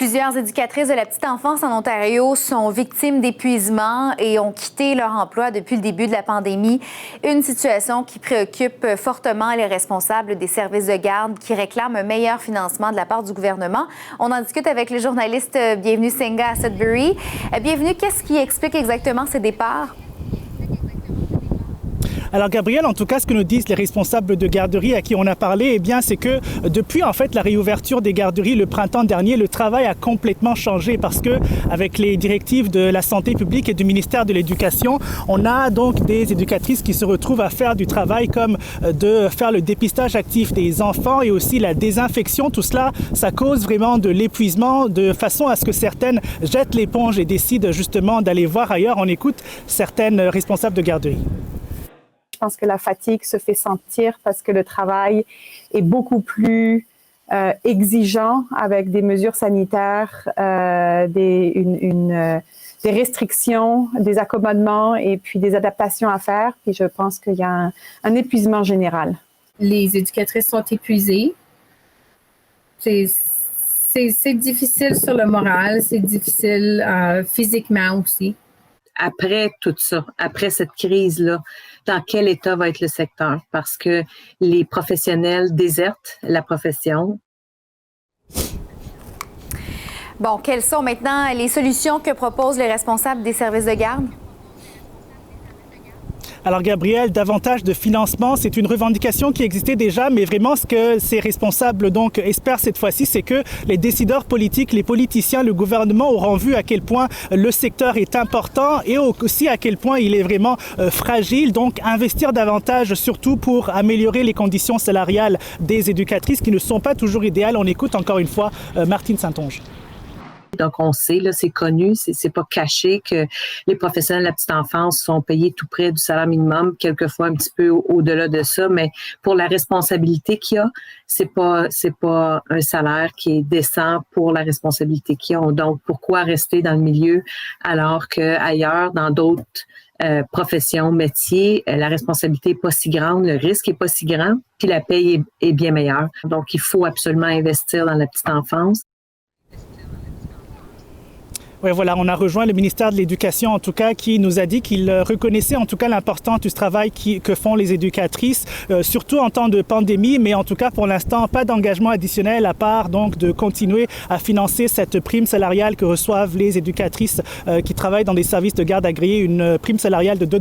Plusieurs éducatrices de la petite enfance en Ontario sont victimes d'épuisement et ont quitté leur emploi depuis le début de la pandémie. Une situation qui préoccupe fortement les responsables des services de garde qui réclament un meilleur financement de la part du gouvernement. On en discute avec le journaliste Bienvenue Senga à Sudbury. Bienvenue, qu'est-ce qui explique exactement ces départs? Alors Gabriel, en tout cas, ce que nous disent les responsables de garderies à qui on a parlé, eh bien, c'est que depuis en fait la réouverture des garderies le printemps dernier, le travail a complètement changé parce que avec les directives de la santé publique et du ministère de l'Éducation, on a donc des éducatrices qui se retrouvent à faire du travail comme de faire le dépistage actif des enfants et aussi la désinfection. Tout cela, ça cause vraiment de l'épuisement de façon à ce que certaines jettent l'éponge et décident justement d'aller voir ailleurs. On écoute certaines responsables de garderies. Je pense que la fatigue se fait sentir parce que le travail est beaucoup plus exigeant avec des mesures sanitaires, des restrictions, des accommodements et puis des adaptations à faire. Puis je pense qu'il y a un épuisement général. Les éducatrices sont épuisées. C'est difficile sur le moral, c'est difficile physiquement aussi. Après tout ça, après cette crise-là, dans quel état va être le secteur? Parce que les professionnels désertent la profession. Bon, quelles sont maintenant les solutions que proposent les responsables des services de garde? Alors Gabriel, davantage de financement, c'est une revendication qui existait déjà, mais vraiment ce que ces responsables donc espèrent cette fois-ci, c'est que les décideurs politiques, les politiciens, le gouvernement auront vu à quel point le secteur est important et aussi à quel point il est vraiment fragile. Donc investir davantage, surtout pour améliorer les conditions salariales des éducatrices qui ne sont pas toujours idéales. On écoute encore une fois Martine Saint-Onge. Donc, on sait, là, c'est connu, c'est pas caché que les professionnels de la petite enfance sont payés tout près du salaire minimum, quelquefois un petit peu au-delà de ça, mais pour la responsabilité qu'il y a, c'est pas un salaire qui est décent pour la responsabilité qu'ils ont. Donc, pourquoi rester dans le milieu alors qu'ailleurs, dans d'autres professions, métiers, la responsabilité n'est pas si grande, le risque n'est pas si grand, puis la paye est bien meilleure. Donc, il faut absolument investir dans la petite enfance. Oui, voilà, on a rejoint le ministère de l'Éducation, en tout cas, qui nous a dit qu'il reconnaissait en tout cas l'importance du travail que font les éducatrices, surtout en temps de pandémie, mais en tout cas, pour l'instant, pas d'engagement additionnel à part donc de continuer à financer cette prime salariale que reçoivent les éducatrices qui travaillent dans des services de garde agréés, une prime salariale de $2